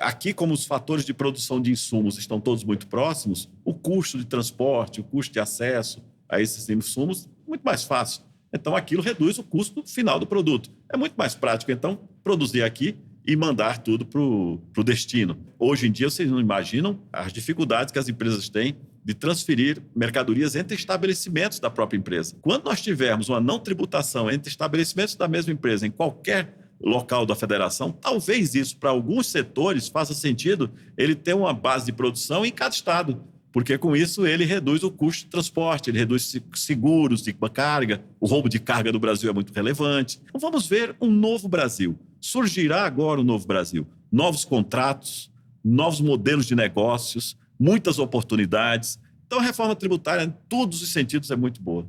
Aqui, como os fatores de produção de insumos estão todos muito próximos, o custo de transporte, o custo de acesso a esses insumos é muito mais fácil. Então, aquilo reduz o custo final do produto. É muito mais prático, então, produzir aqui e mandar tudo para o destino. Hoje em dia, vocês não imaginam as dificuldades que as empresas têm de transferir mercadorias entre estabelecimentos da própria empresa. Quando nós tivermos uma não tributação entre estabelecimentos da mesma empresa em qualquer local da federação, talvez isso, para alguns setores, faça sentido ele ter uma base de produção em cada estado, porque com isso ele reduz o custo de transporte, ele reduz seguros de carga, o roubo de carga no Brasil é muito relevante. Então vamos ver um novo Brasil. Surgirá agora um novo Brasil. Novos contratos, novos modelos de negócios, muitas oportunidades. Então a reforma tributária, em todos os sentidos, é muito boa.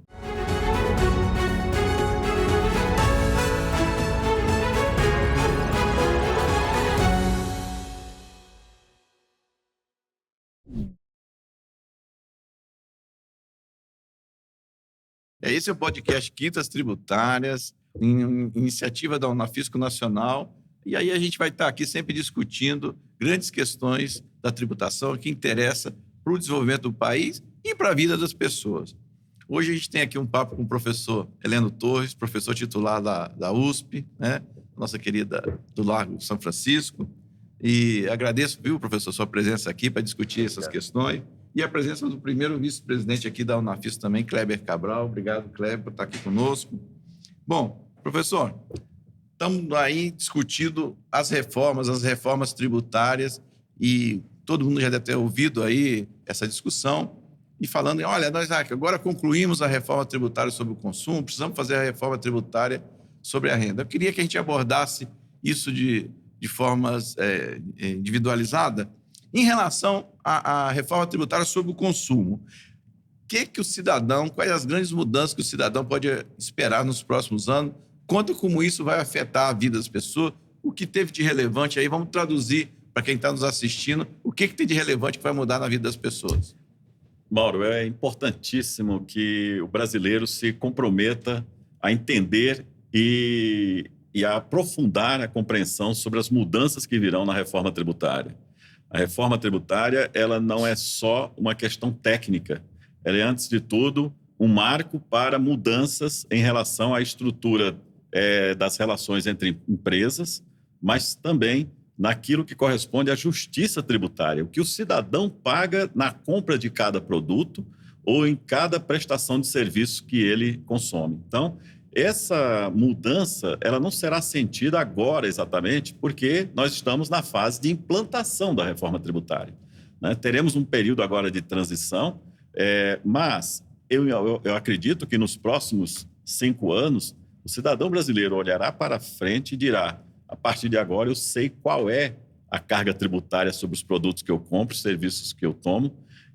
Esse é o podcast Quintas Tributárias, iniciativa da Unafisco Nacional. E aí a gente vai estar aqui sempre discutindo grandes questões da tributação que interessa para o desenvolvimento do país e para a vida das pessoas. Hoje a gente tem aqui um papo com o professor Heleno Torres, professor titular da USP, né? Nossa querida do Largo São Francisco. E agradeço, viu, professor, sua presença aqui para discutir essas questões. E a presença do primeiro vice-presidente aqui da Unafisco também, Kleber Cabral. Obrigado, Kleber, por estar aqui conosco. Bom, professor, estamos aí discutindo as reformas tributárias, e todo mundo já deve ter ouvido aí essa discussão e falando, olha, nós agora concluímos a reforma tributária sobre o consumo, precisamos fazer a reforma tributária sobre a renda. Eu queria que a gente abordasse isso de formas individualizada em relação à reforma tributária sobre o consumo. Que o cidadão, quais as grandes mudanças que o cidadão pode esperar nos próximos anos? Conta como isso vai afetar a vida das pessoas, o que teve de relevante aí, vamos traduzir para quem está nos assistindo, o que tem de relevante que vai mudar na vida das pessoas. Mauro, é importantíssimo que o brasileiro se comprometa a entender e a aprofundar a compreensão sobre as mudanças que virão na reforma tributária. A reforma tributária, ela não é só uma questão técnica, ela é, antes de tudo, um marco para mudanças em relação à estrutura das relações entre empresas, mas também naquilo que corresponde à justiça tributária, o que o cidadão paga na compra de cada produto ou em cada prestação de serviço que ele consome. Então, essa mudança, ela não será sentida agora exatamente, porque nós estamos na fase de implantação da reforma tributária, né? Teremos um período agora de transição, mas eu acredito que nos próximos 5 anos, o cidadão brasileiro olhará para frente e dirá, a partir de agora eu sei qual é a carga tributária sobre os produtos que eu compro, os serviços que eu tomo,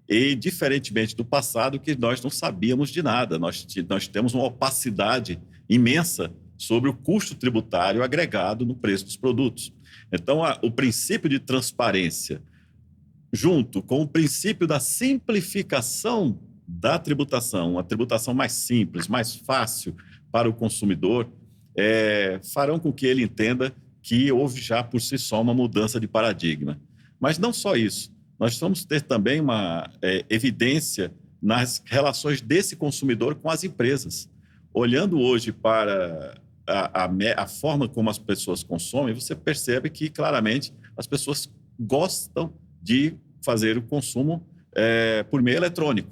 e, diferentemente do passado, que nós não sabíamos de nada. Nós temos uma opacidade imensa sobre o custo tributário agregado no preço dos produtos. Então, o princípio de transparência, junto com o princípio da simplificação da tributação, uma tributação mais simples, mais fácil para o consumidor, farão com que ele entenda que houve já por si só uma mudança de paradigma. Mas não só isso. Nós vamos ter também uma evidência nas relações desse consumidor com as empresas. Olhando hoje para a forma como as pessoas consomem, você percebe que, claramente, as pessoas gostam de fazer o consumo por meio eletrônico,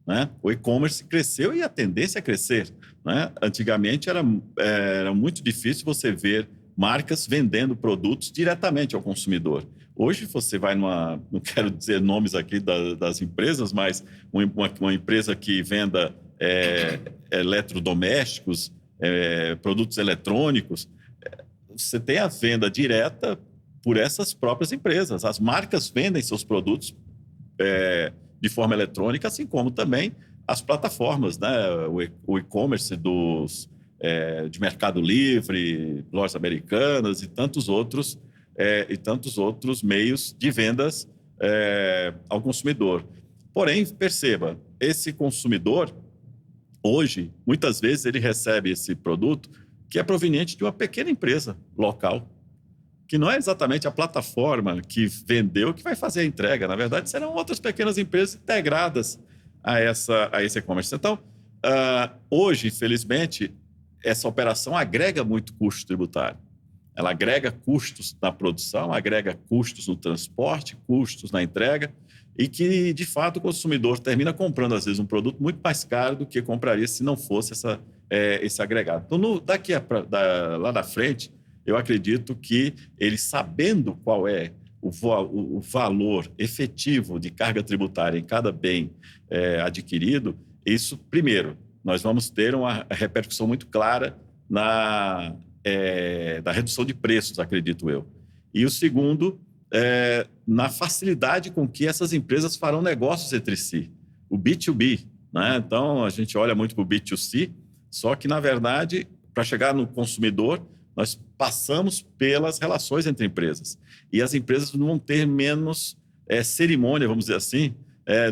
né? O e-commerce cresceu e a tendência é crescer, né? Antigamente era muito difícil você ver marcas vendendo produtos diretamente ao consumidor. Hoje você vai não quero dizer nomes aqui das empresas, mas uma empresa que venda eletrodomésticos, produtos eletrônicos, você tem a venda direta por essas próprias empresas. As marcas vendem seus produtos de forma eletrônica, assim como também as plataformas, né? O e-commerce de Mercado Livre, lojas americanas e tantos outros meios de vendas ao consumidor. Porém, perceba, esse consumidor, hoje, muitas vezes ele recebe esse produto que é proveniente de uma pequena empresa local. que não é exatamente a plataforma que vendeu que vai fazer a entrega. Na verdade, serão outras pequenas empresas integradas a esse e-commerce. Então, hoje, infelizmente, essa operação agrega muito custo tributário. Ela agrega custos na produção, agrega custos no transporte, custos na entrega, e que, de fato, o consumidor termina comprando, às vezes, um produto muito mais caro do que compraria se não fosse esse agregado. Então, lá na frente, eu acredito que ele, sabendo qual é o valor efetivo de carga tributária em cada bem adquirido, isso, primeiro, nós vamos ter uma repercussão muito clara da redução de preços, acredito eu. E o segundo, na facilidade com que essas empresas farão negócios entre si. O B2B, né? Então, a gente olha muito para o B2C, só que, na verdade, para chegar no consumidor, nós passamos pelas relações entre empresas. E as empresas vão ter menos cerimônia, vamos dizer assim,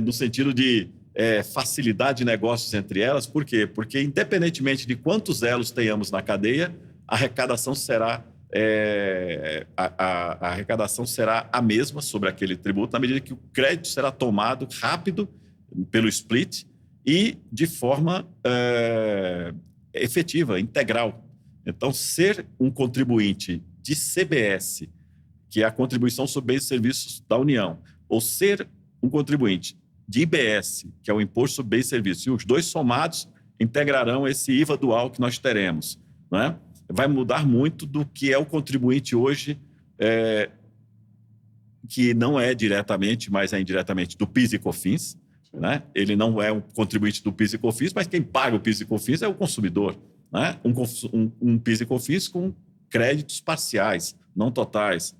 no sentido de facilidade de negócios entre elas. Por quê? Porque, independentemente de quantos elos tenhamos na cadeia, a arrecadação será a arrecadação será a mesma sobre aquele tributo, na medida que o crédito será tomado rápido pelo split e de forma efetiva, integral. Então, ser um contribuinte de CBS, que é a contribuição sobre bens e serviços da União, ou ser um contribuinte de IBS, que é o Imposto sobre Bens e Serviços, e os dois somados integrarão esse IVA dual que nós teremos, não é? Vai mudar muito do que é o contribuinte hoje, que não é diretamente, mas é indiretamente do PIS e COFINS, né? Ele não é um contribuinte do PIS e COFINS, mas quem paga o PIS e COFINS é o consumidor, né? Um PIS e COFINS com créditos parciais, não totais.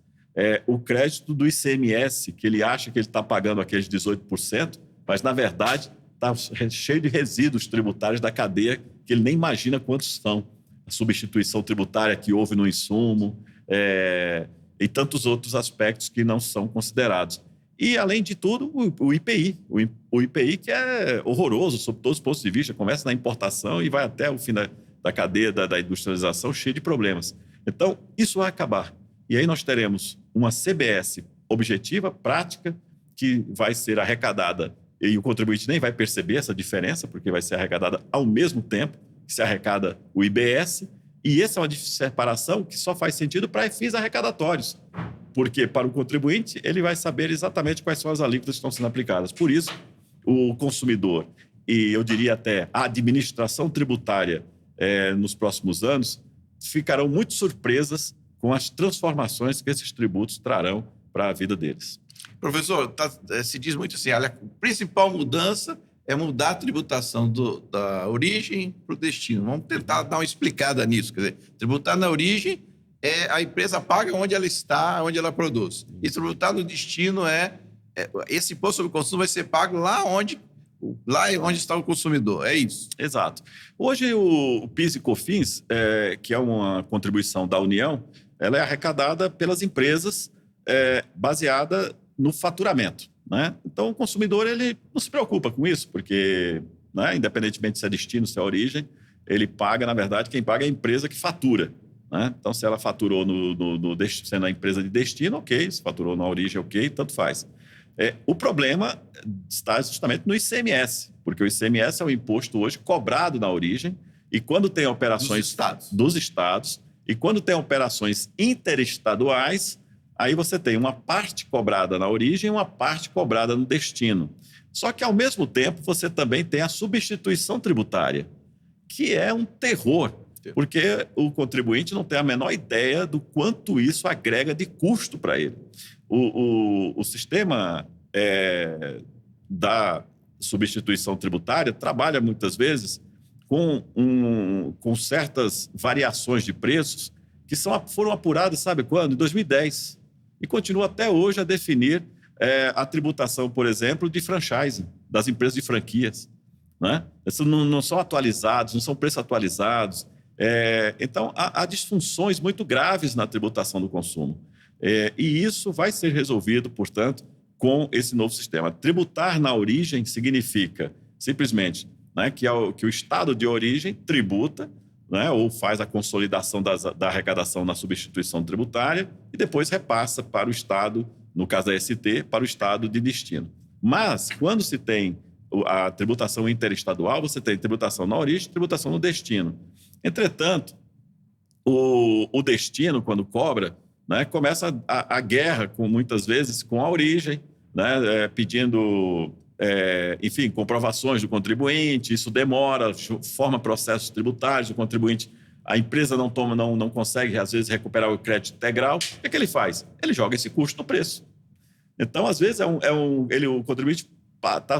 O crédito do ICMS, que ele acha que ele está pagando aqueles 18%, mas, na verdade, está cheio de resíduos tributários da cadeia que ele nem imagina quantos são. A substituição tributária que houve no insumo, e tantos outros aspectos que não são considerados. E, além de tudo, o IPI. O IPI que é horroroso, sob todos os pontos de vista, começa na importação e vai até o fim da cadeia da industrialização, cheio de problemas. Então, isso vai acabar. E aí nós teremos uma CBS objetiva, prática, que vai ser arrecadada, e o contribuinte nem vai perceber essa diferença, porque vai ser arrecadada ao mesmo tempo que se arrecada o IBS, e essa é uma separação que só faz sentido para fins arrecadatórios, porque para o contribuinte ele vai saber exatamente quais são as alíquotas que estão sendo aplicadas. Por isso, o consumidor, e eu diria até a administração tributária nos próximos anos, ficarão muito surpresas com as transformações que esses tributos trarão para a vida deles. Professor, se diz muito assim, olha, a principal mudança é mudar a tributação da origem para o destino. Vamos tentar dar uma explicada nisso. Quer dizer, tributar na origem a empresa paga onde ela está, onde ela produz. E tributar no destino esse imposto sobre consumo vai ser pago lá onde está o consumidor. É isso. Exato. Hoje, o PIS e COFINS, que é uma contribuição da União, ela é arrecadada pelas empresas baseada no faturamento, né? Então, o consumidor ele não se preocupa com isso, porque, né, independentemente se é destino, se é origem, ele paga, na verdade, quem paga é a empresa que fatura, né? Então, se ela faturou sendo a empresa de destino, ok. Se faturou na origem, ok, tanto faz. O problema está justamente no ICMS, porque o ICMS é um imposto hoje cobrado na origem, e quando tem operações dos estados, e quando tem operações interestaduais, aí você tem uma parte cobrada na origem e uma parte cobrada no destino. Só que, ao mesmo tempo, você também tem a substituição tributária, que é um terror, porque o contribuinte não tem a menor ideia do quanto isso agrega de custo para ele. O sistema da substituição tributária trabalha, muitas vezes, com certas variações de preços que foram apuradas, sabe quando? Em 2010. E continua até hoje a definir a tributação, por exemplo, de franchising, das empresas de franquias, né? Esses não são atualizados, não são preços atualizados. Então, há disfunções muito graves na tributação do consumo. E isso vai ser resolvido, portanto, com esse novo sistema. Tributar na origem significa, simplesmente, né, que o estado de origem tributa né, ou faz a consolidação da arrecadação na substituição tributária e depois repassa para o Estado, no caso da ST, para o Estado de destino. Mas, quando se tem a tributação interestadual, você tem tributação na origem e tributação no destino. Entretanto, o destino, quando cobra, né, começa a guerra, muitas vezes, com a origem, né, pedindo, enfim, comprovações do contribuinte, isso demora, forma processos tributários, o contribuinte, a empresa não consegue, às vezes, recuperar o crédito integral. O que ele faz? Ele joga esse custo no preço. Então, às vezes, o contribuinte está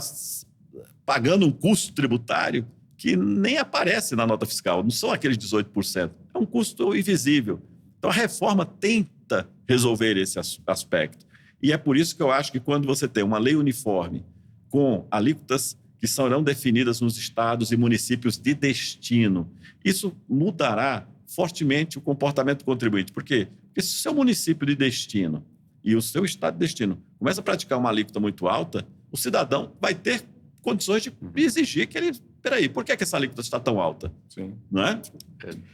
pagando um custo tributário que nem aparece na nota fiscal, não são aqueles 18%. É um custo invisível. Então, a reforma tenta resolver esse aspecto. E é por isso que eu acho que quando você tem uma lei uniforme com alíquotas que serão definidas nos estados e municípios de destino, isso mudará fortemente o comportamento do contribuinte. Por quê? Porque se o seu município de destino e o seu estado de destino começa a praticar uma alíquota muito alta, o cidadão vai ter condições de exigir que ele... Peraí, por que essa alíquota está tão alta? Sim. Não é?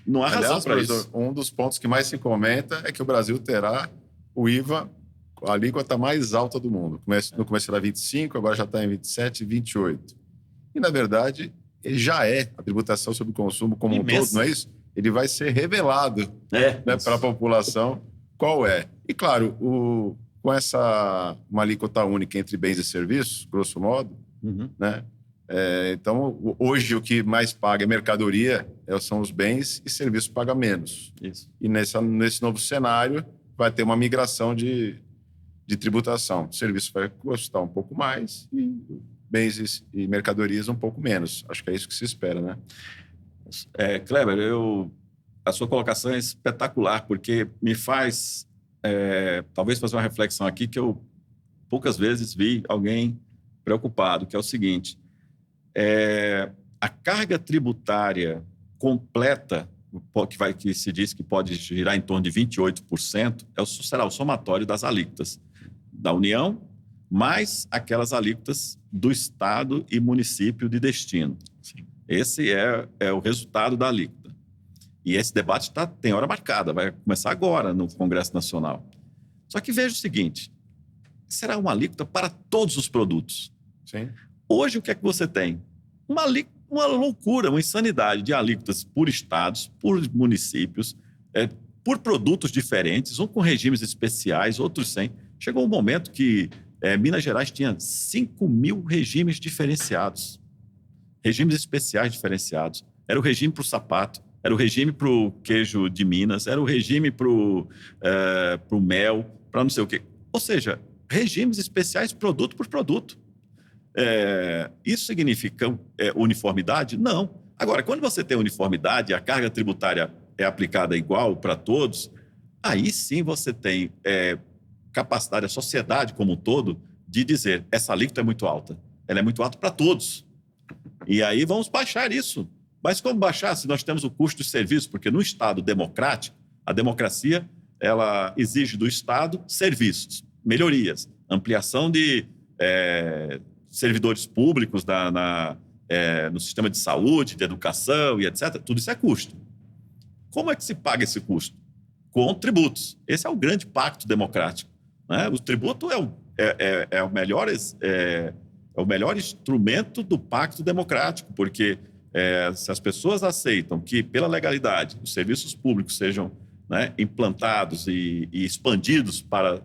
Não há razão para isso. Um dos pontos que mais se comenta é que o Brasil terá o IVA, a alíquota mais alta do mundo. No começo era 25%, agora já está em 27%, 28%. E, na verdade, ele já é a tributação sobre o consumo como um todo, não é isso? Ele vai ser revelado para a população qual é. E, claro, com uma alíquota única entre bens e serviços, grosso modo, né? Então, hoje o que mais paga é mercadoria, são os bens, e serviços paga menos. Isso. E nesse novo cenário vai ter uma migração de tributação. O serviço vai custar um pouco mais e bens e mercadorias um pouco menos. Acho que é isso que se espera, né? Kleber, a sua colocação é espetacular, porque me faz talvez fazer uma reflexão aqui que eu poucas vezes vi alguém preocupado, que é o seguinte: a carga tributária completa, que se diz que pode girar em torno de 28%, será o somatório das alíquotas da União, mais aquelas alíquotas do Estado e município de destino. Sim. Esse é o resultado da alíquota. E esse debate tem hora marcada, vai começar agora no Congresso Nacional. Só que veja o seguinte: será uma alíquota para todos os produtos. Sim. Hoje, o que é que você tem? Uma loucura, uma insanidade de alíquotas por estados, por municípios, por produtos diferentes, um com regimes especiais, outros sem. Chegou um momento que Minas Gerais tinha 5.000 regimes diferenciados, regimes especiais diferenciados. Era o regime para o sapato, era o regime para o queijo de Minas, era o regime para o mel, para não sei o quê. Ou seja, regimes especiais produto por produto. Isso significa uniformidade? Não. Agora, quando você tem uniformidade, a carga tributária é aplicada igual para todos, aí sim você tem capacidade, a sociedade como um todo, de dizer: essa alíquota é muito alta. Ela é muito alta para todos. E aí vamos baixar isso. Mas como baixar se nós temos o custo de serviço? Porque no Estado democrático, a democracia ela exige do Estado serviços, melhorias, ampliação de servidores públicos no sistema de saúde, de educação e etc. Tudo isso é custo. Como é que se paga esse custo? Com tributos. Esse é o grande pacto democrático, né? O tributo é o melhor instrumento do pacto democrático, porque se as pessoas aceitam que, pela legalidade, os serviços públicos sejam, né, implantados e expandidos para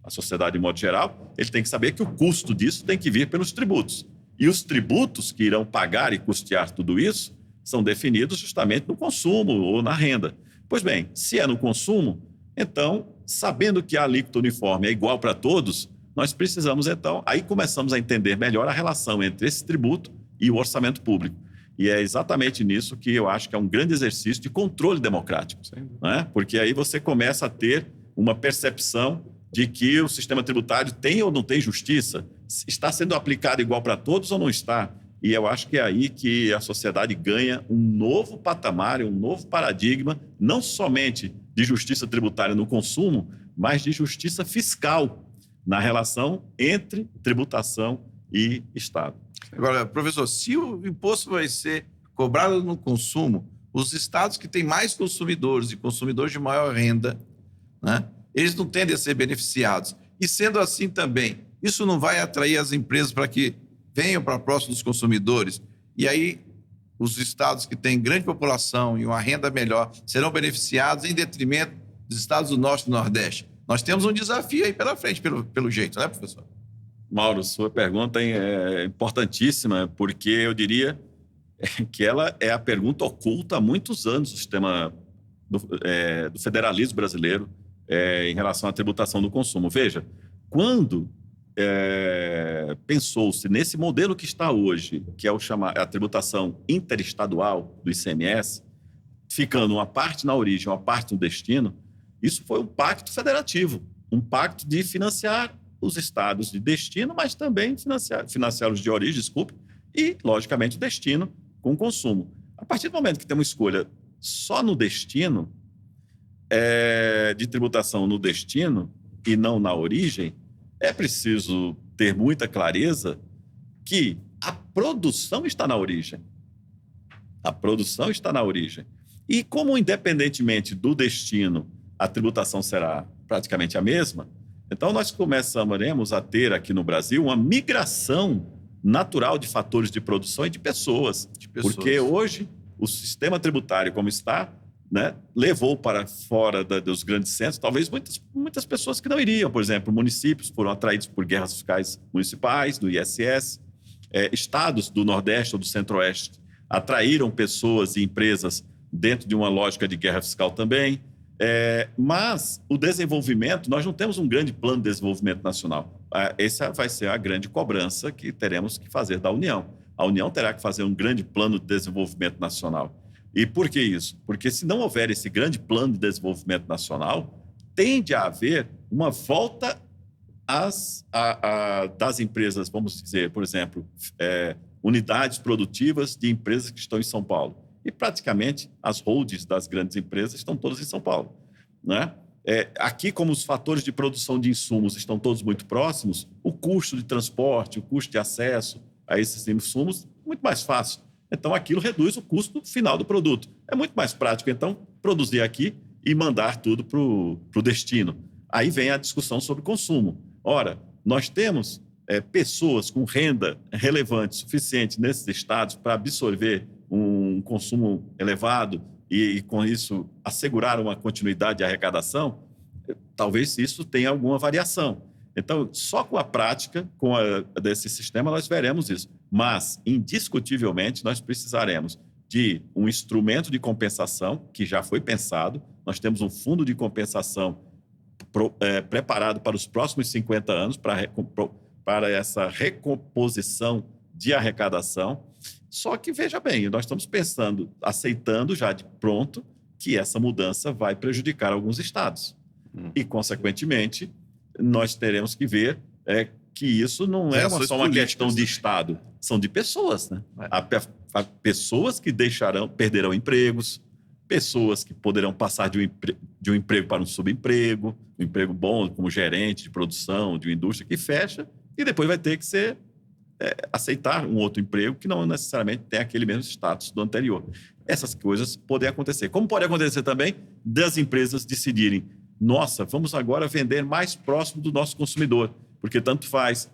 a sociedade de modo geral, ele tem que saber que o custo disso tem que vir pelos tributos. E os tributos que irão pagar e custear tudo isso são definidos justamente no consumo ou na renda. Pois bem, se é no consumo, então, sabendo que a alíquota uniforme é igual para todos, nós precisamos, então, aí começamos a entender melhor a relação entre esse tributo e o orçamento público. E é exatamente nisso que eu acho que é um grande exercício de controle democrático, né? Porque aí você começa a ter uma percepção de que o sistema tributário tem ou não tem justiça, está sendo aplicado igual para todos ou não está. E eu acho que é aí que a sociedade ganha um novo patamar, um novo paradigma, não somente de justiça tributária no consumo, mas de justiça fiscal na relação entre tributação e Estado. Agora, professor, se o imposto vai ser cobrado no consumo, Os estados que têm mais consumidores e consumidores de maior renda, né, eles não tendem a ser beneficiados. E sendo assim também, isso não vai atrair as empresas para que venham para próximo dos consumidores. E aí, os estados que têm grande população e uma renda melhor serão beneficiados em detrimento dos estados do Norte e do Nordeste. Nós temos um desafio aí pela frente, pelo jeito, né, professor? Mauro, sua pergunta é importantíssima, porque eu diria que ela é a pergunta oculta há muitos anos do sistema do federalismo brasileiro em relação à tributação do consumo. Veja, quando pensou-se nesse modelo que está hoje, que é a tributação interestadual do ICMS, ficando uma parte na origem, uma parte no destino, isso foi um pacto federativo, um pacto de financiar os estados de destino, mas também financiar os de origem, desculpe, e, logicamente, o destino com o consumo. A partir do momento que tem uma escolha só no destino, de tributação no destino e não na origem, é preciso ter muita clareza que a produção está na origem. A produção está na origem. E como, independentemente do destino, a tributação será praticamente a mesma, então nós começaremos a ter aqui no Brasil uma migração natural de fatores de produção e de pessoas. Porque hoje o sistema tributário como está, né, levou para fora dos grandes centros, talvez muitas pessoas que não iriam. Por exemplo, municípios foram atraídos por guerras fiscais municipais, do ISS. Estados do Nordeste ou do Centro-Oeste atraíram pessoas e empresas dentro de uma lógica de guerra fiscal também. Mas o desenvolvimento, nós não temos um grande plano de desenvolvimento nacional. Essa vai ser a grande cobrança que teremos que fazer da União. A União terá que fazer um grande plano de desenvolvimento nacional. E por que isso? Porque se não houver esse grande plano de desenvolvimento nacional, tende a haver uma volta das empresas, vamos dizer, por exemplo, unidades produtivas de empresas que estão em São Paulo. E praticamente as holdings das grandes empresas estão todas em São Paulo, né? Aqui, como os fatores de produção de insumos estão todos muito próximos, o custo de transporte, o custo de acesso a esses insumos é muito mais fácil. Então, aquilo reduz o custo final do produto. É muito mais prático, então, produzir aqui e mandar tudo para o destino. Aí vem a discussão sobre consumo. Ora, nós temos pessoas com renda relevante, suficiente nesses estados para absorver um consumo elevado e, com isso, assegurar uma continuidade de arrecadação. Talvez isso tenha alguma variação. Então, só com a prática desse sistema nós veremos isso. Mas, indiscutivelmente, nós precisaremos de um instrumento de compensação que já foi pensado. Nós temos um fundo de compensação preparado para os próximos 50 anos para essa recomposição de arrecadação. Só que, veja bem, nós estamos aceitando já de pronto que essa mudança vai prejudicar alguns estados. E, consequentemente, nós teremos que ver que isso não é só uma questão de Estado, são de pessoas, né? Há pessoas que perderão empregos, pessoas que poderão passar de um emprego para um subemprego, um emprego bom como gerente de produção, de uma indústria que fecha, e depois vai ter que aceitar um outro emprego que não necessariamente tem aquele mesmo status do anterior. Essas coisas podem acontecer. Como pode acontecer também das empresas decidirem: nossa, vamos agora vender mais próximo do nosso consumidor, porque tanto faz.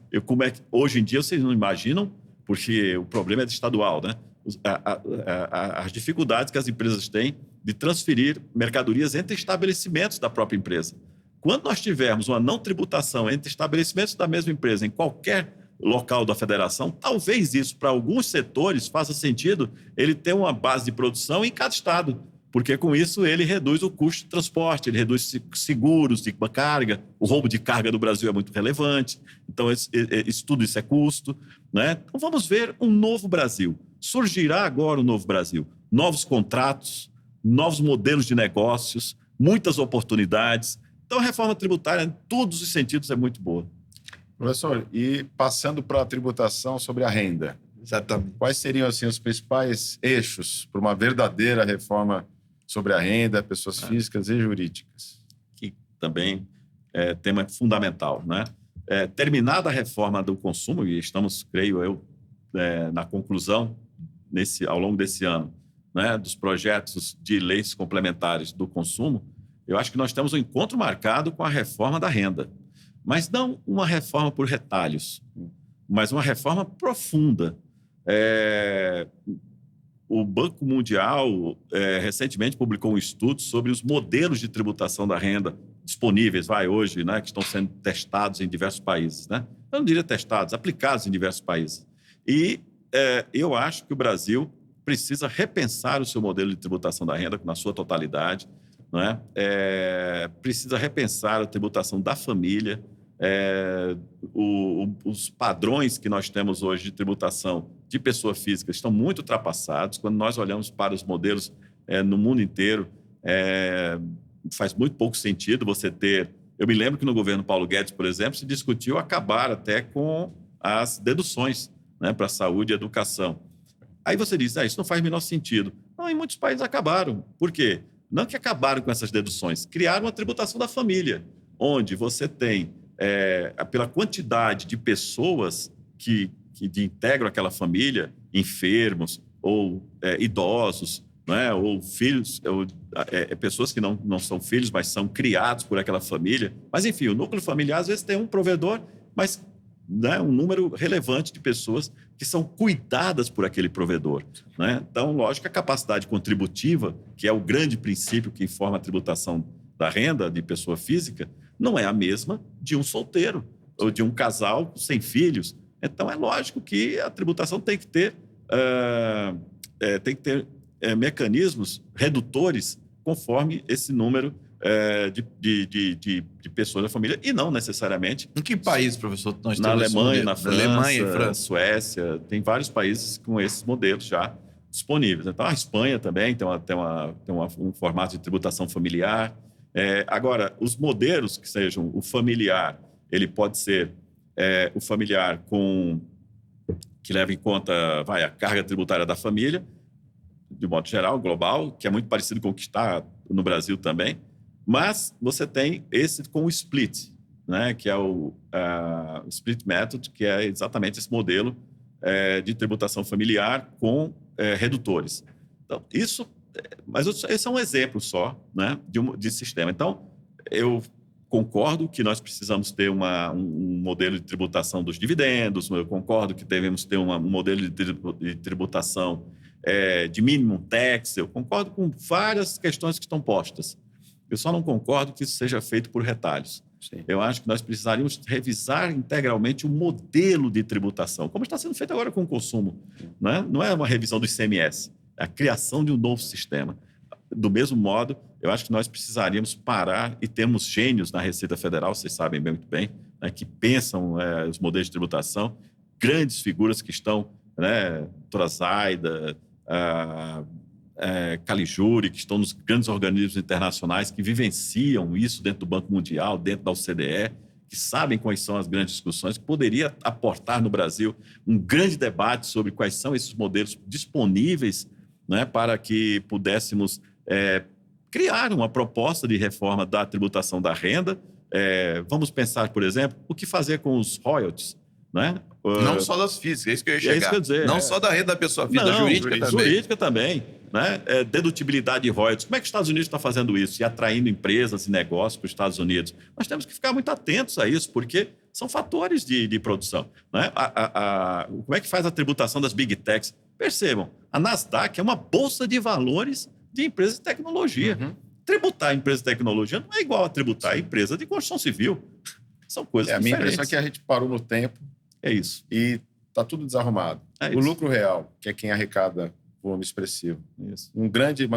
Hoje em dia, vocês não imaginam, porque o problema é estadual, né? As dificuldades que as empresas têm de transferir mercadorias entre estabelecimentos da própria empresa. Quando nós tivermos uma não tributação entre estabelecimentos da mesma empresa em qualquer local da federação, talvez isso, para alguns setores, faça sentido ele ter uma base de produção em cada estado, porque com isso ele reduz o custo de transporte, ele reduz seguros de carga, o roubo de carga no Brasil é muito relevante, então tudo isso é custo, né? Então vamos ver um novo Brasil. Surgirá agora um novo Brasil, novos contratos, novos modelos de negócios, muitas oportunidades. Então a reforma tributária, em todos os sentidos, é muito boa. Professor, e passando para a tributação sobre a renda, exatamente, quais seriam assim, os principais eixos para uma verdadeira reforma sobre a renda, pessoas físicas e jurídicas? Que também é tema fundamental, né? Terminada a reforma do consumo, e estamos, creio eu, na conclusão ao longo desse ano, né, dos projetos de leis complementares do consumo, eu acho que nós temos um encontro marcado com a reforma da renda. Mas não uma reforma por retalhos, mas uma reforma profunda. O Banco Mundial recentemente publicou um estudo sobre os modelos de tributação da renda disponíveis, hoje, né, que estão sendo testados em diversos países. Né? Eu não diria testados, aplicados em diversos países. E eu acho que o Brasil precisa repensar o seu modelo de tributação da renda na sua totalidade, não é? Precisa repensar a tributação da família, os padrões que nós temos hoje de tributação de pessoa física estão muito ultrapassados. Quando nós olhamos para os modelos no mundo inteiro, faz muito pouco sentido você ter... Eu me lembro que no governo Paulo Guedes, por exemplo, se discutiu acabar até com as deduções, né, para a saúde e educação. Aí você diz, isso não faz o menor sentido. Não, em muitos países acabaram. Por quê? Não que acabaram com essas deduções, criaram uma tributação da família, onde você tem, pela quantidade de pessoas que integram aquela família, enfermos ou idosos, né, ou filhos, ou pessoas que não são filhos, mas são criados por aquela família. Mas, enfim, o núcleo familiar, às vezes, tem um provedor, mas... né, um número relevante de pessoas que são cuidadas por aquele provedor. Né? Então, lógico, a capacidade contributiva, que é o grande princípio que informa a tributação da renda de pessoa física, não é a mesma de um solteiro ou de um casal sem filhos. Então, é lógico que a tributação tem que ter, mecanismos redutores conforme esse número de pessoas da família, e não necessariamente... Em que país, professor, nós na temos Alemanha, na França, Alemanha e França, Suécia, tem vários países com esses modelos já disponíveis. Então, a Espanha também tem um formato de tributação familiar. Agora, os modelos que sejam o familiar, ele pode ser o familiar que leva em conta a carga tributária da família, de modo geral, global, que é muito parecido com o que está no Brasil também. Mas você tem esse com o split, né, que é o split method, que é exatamente esse modelo de tributação familiar com redutores. Então, mas esse é um exemplo só, né, de sistema. Então, eu concordo que nós precisamos ter um modelo de tributação dos dividendos, eu concordo que devemos ter um modelo de tributação de minimum tax, eu concordo com várias questões que estão postas. Eu só não concordo que isso seja feito por retalhos. Sim. Eu acho que nós precisaríamos revisar integralmente o modelo de tributação, como está sendo feito agora com o consumo. Né? Não é uma revisão do ICMS, é a criação de um novo sistema. Do mesmo modo, eu acho que nós precisaríamos parar, e temos gênios na Receita Federal, vocês sabem muito bem, né, que pensam os modelos de tributação, grandes figuras que estão, né, Torazaida, Caligiuri, que estão nos grandes organismos internacionais que vivenciam isso dentro do Banco Mundial, dentro da OCDE, que sabem quais são as grandes discussões, que poderia aportar no Brasil um grande debate sobre quais são esses modelos disponíveis, né, para que pudéssemos criar uma proposta de reforma da tributação da renda. Vamos pensar, por exemplo, o que fazer com os royalties, né? Não só das físicas, é isso que eu ia chegar. É isso que eu ia dizer, não só da renda da pessoa física, da jurídica também. Jurídica também, né? Dedutibilidade de royalties. Como é que os Estados Unidos está fazendo isso e atraindo empresas e negócios para os Estados Unidos? Nós temos que ficar muito atentos a isso, porque são fatores de produção. Né? Como é que faz a tributação das big techs? Percebam, a Nasdaq é uma bolsa de valores de empresas de tecnologia. Uhum. Tributar a empresa de tecnologia não é igual a tributar a empresa de construção civil. São coisas diferentes. A minha impressão é que a gente parou no tempo. É isso. E está tudo desarrumado. O lucro real, que é quem arrecada volume expressivo. Isso. Um grande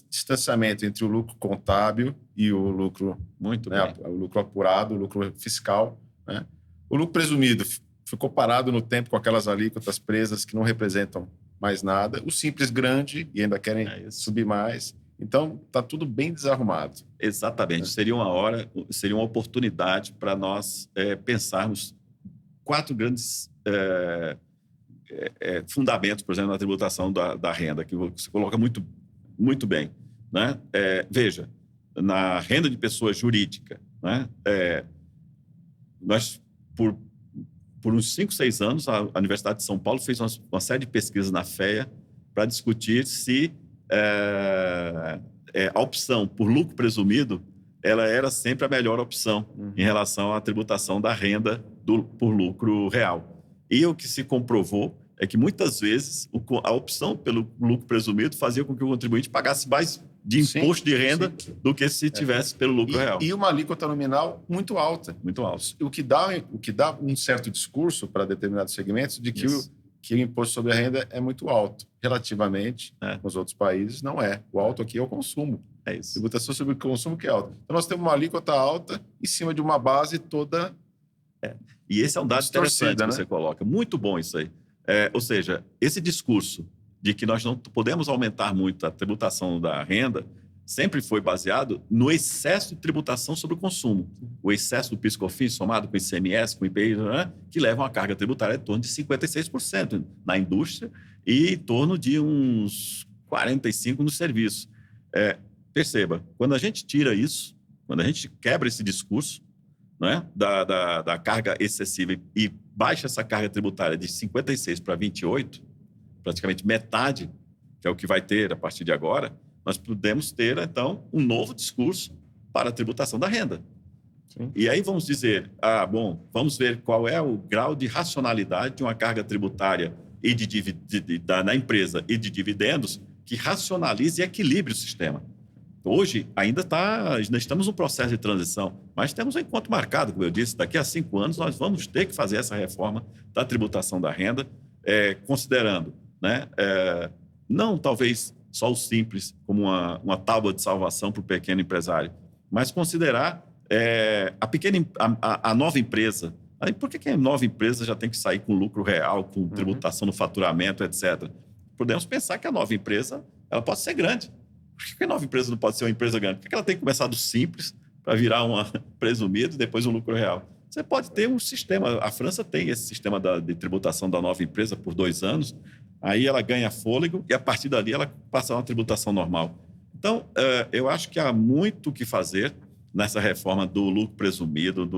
distanciamento entre o lucro contábil e o lucro, o lucro apurado, o lucro fiscal. Né? O lucro presumido ficou parado no tempo com aquelas alíquotas presas que não representam mais nada. O simples grande e ainda querem subir mais. Então, está tudo bem desarrumado. Exatamente. Seria uma oportunidade para nós pensarmos 4 grandes fundamentos, por exemplo, na tributação da renda, que você coloca muito, muito bem. Né? Veja, na renda de pessoa jurídica, né? Nós, por uns 5, 6 anos, a Universidade de São Paulo fez uma série de pesquisas na FEA para discutir se a opção por lucro presumido, ela era sempre a melhor opção em relação à tributação da renda por lucro real. E o que se comprovou é que, muitas vezes, a opção pelo lucro presumido fazia com que o contribuinte pagasse mais de imposto de renda do que se tivesse pelo lucro real. E uma alíquota nominal muito alta. Muito alto. O que dá um certo discurso para determinados segmentos de que o imposto sobre a renda é muito alto. Relativamente, nos outros países, não é. O alto aqui é o consumo. É isso. Tributação sobre o consumo que é alta. Então, nós temos uma alíquota alta em cima de uma base toda... E esse é um dado interessante que você coloca. Muito bom isso aí. Ou seja, esse discurso de que nós não podemos aumentar muito a tributação da renda sempre foi baseado no excesso de tributação sobre o consumo. O excesso do PIS/COFINS somado com o ICMS, com o IPI, que leva uma carga tributária em torno de 56% na indústria e em torno de uns 45% no serviço. Perceba, quando a gente tira isso, quando a gente quebra esse discurso, né, da carga excessiva e baixa essa carga tributária de 56% para 28%, praticamente metade, que é o que vai ter a partir de agora, nós podemos ter, então, um novo discurso para a tributação da renda. Sim. E aí vamos dizer, vamos ver qual é o grau de racionalidade de uma carga tributária na empresa e de dividendos que racionalize e equilibre o sistema. Hoje, ainda estamos num processo de transição, mas temos um encontro marcado, como eu disse, daqui a 5 anos nós vamos ter que fazer essa reforma da tributação da renda, considerando, né, não talvez só o simples como uma tábua de salvação para o pequeno empresário, mas considerar a nova empresa. Aí, por que a nova empresa já tem que sair com lucro real, com tributação no faturamento, etc.? Podemos pensar que a nova empresa ela pode ser grande. Por que a nova empresa não pode ser uma empresa grande? Por que ela tem que começar do simples para virar uma presumido e depois um lucro real? Você pode ter um sistema. A França tem esse sistema de tributação da nova empresa por 2 anos. Aí ela ganha fôlego e, a partir dali, ela passa a uma tributação normal. Então, eu acho que há muito o que fazer nessa reforma do lucro presumido.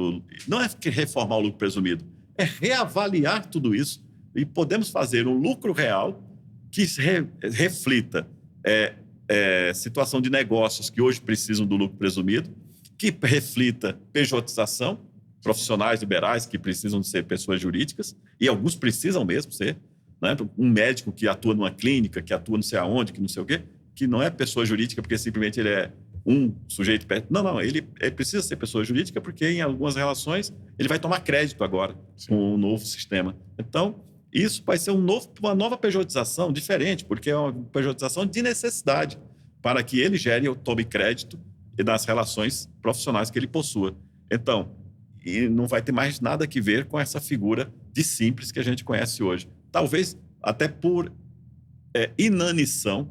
Não é reformar o lucro presumido, é reavaliar tudo isso e podemos fazer um lucro real que reflita situação de negócios que hoje precisam do lucro presumido, que reflita pejotização, profissionais liberais que precisam ser pessoas jurídicas, e alguns precisam mesmo ser, né? Um médico que atua numa clínica, que atua não sei aonde, que não sei o quê, que não é pessoa jurídica porque simplesmente ele é um sujeito perto. Não, ele precisa ser pessoa jurídica porque em algumas relações ele vai tomar crédito agora com o novo sistema. Então, isso vai ser uma nova pejotização diferente, porque é uma pejotização de necessidade para que ele gere ou tome crédito nas relações profissionais que ele possua. Então, e não vai ter mais nada a ver com essa figura de simples que a gente conhece hoje. Talvez até por inanição,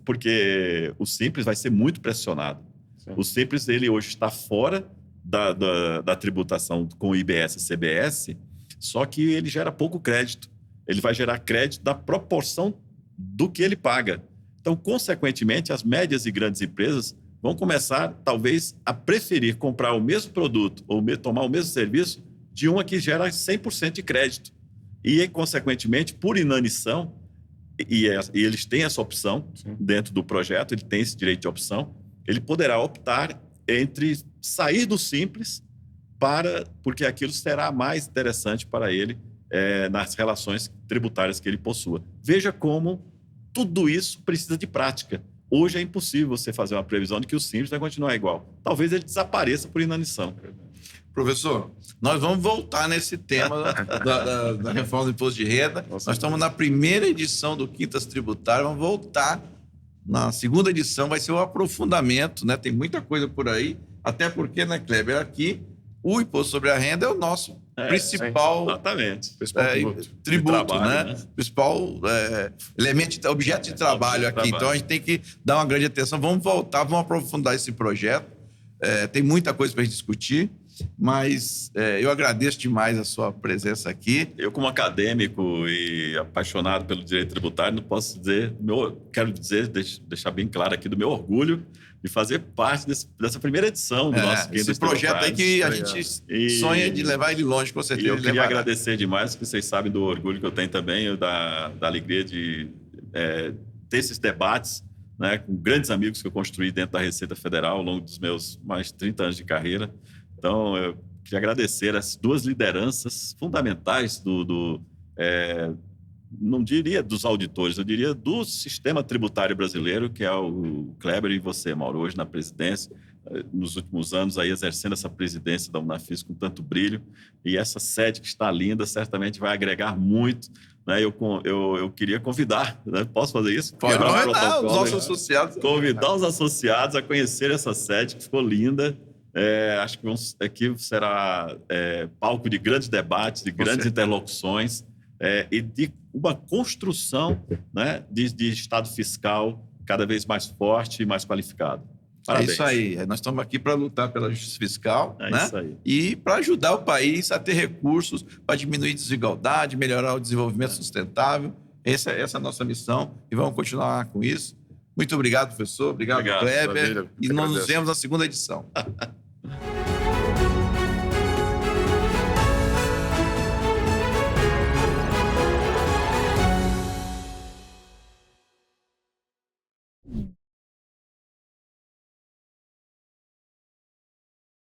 porque o simples vai ser muito pressionado. Sim. O simples, ele hoje está fora da tributação com o IBS e CBS, só que ele gera pouco crédito. Ele vai gerar crédito da proporção do que ele paga. Então, consequentemente, as médias e grandes empresas vão começar, talvez, a preferir comprar o mesmo produto ou tomar o mesmo serviço de uma que gera 100% de crédito. E, consequentemente, por inanição, e eles têm essa opção dentro do projeto, ele tem esse direito de opção, ele poderá optar entre sair do simples porque aquilo será mais interessante para ele nas relações tributárias que ele possua. Veja como tudo isso precisa de prática. Hoje é impossível você fazer uma previsão de que o simples vai continuar igual. Talvez ele desapareça por inanição. Professor, nós vamos voltar nesse tema da reforma do imposto de renda. Nós estamos na primeira edição do Quintas Tributárias, vamos voltar na segunda edição, vai ser um aprofundamento, né? Tem muita coisa por aí, até porque, né, Kleber, aqui o imposto sobre a renda é o nosso principal, tributo, trabalho, né? Principal elemento, objeto de trabalho aqui. Então, a gente tem que dar uma grande atenção. Vamos voltar, vamos aprofundar esse projeto. Tem muita coisa para a gente discutir, mas eu agradeço demais a sua presença aqui. Eu, como acadêmico e apaixonado pelo direito tributário, não posso dizer, quero deixar bem claro aqui do meu orgulho de fazer parte dessa primeira edição do nosso Quintas Esse projeto aí que a gente sonha de levar ele longe, com certeza. E eu queria agradecer demais, porque vocês sabem do orgulho que eu tenho também, da alegria de ter esses debates, né, com grandes amigos que eu construí dentro da Receita Federal ao longo dos meus mais de 30 anos de carreira. Então, eu queria agradecer as duas lideranças fundamentais não diria dos auditores, eu diria do sistema tributário brasileiro, que é o Kleber e você, Mauro, hoje na presidência, nos últimos anos aí exercendo essa presidência da Unafis com tanto brilho, e essa sede que está linda certamente vai agregar muito, né? Eu queria convidar, né? Posso fazer isso? Pode Quebrar o convidar os protocolo, nossos né? associados. Convidar os associados a conhecer essa sede que ficou linda. Acho que aqui será palco de grandes debates, de grandes interlocuções, e de uma construção, né, de Estado fiscal cada vez mais forte e mais qualificado. Parabéns. É isso aí. Nós estamos aqui para lutar pela justiça fiscal, É né? isso aí. E para ajudar o país a ter recursos para diminuir a desigualdade, melhorar o desenvolvimento sustentável. Essa é a nossa missão e vamos continuar com isso. Muito obrigado, professor. Obrigado, Kleber. Maravilha. E nós nos Agradeço. vemos na segunda edição.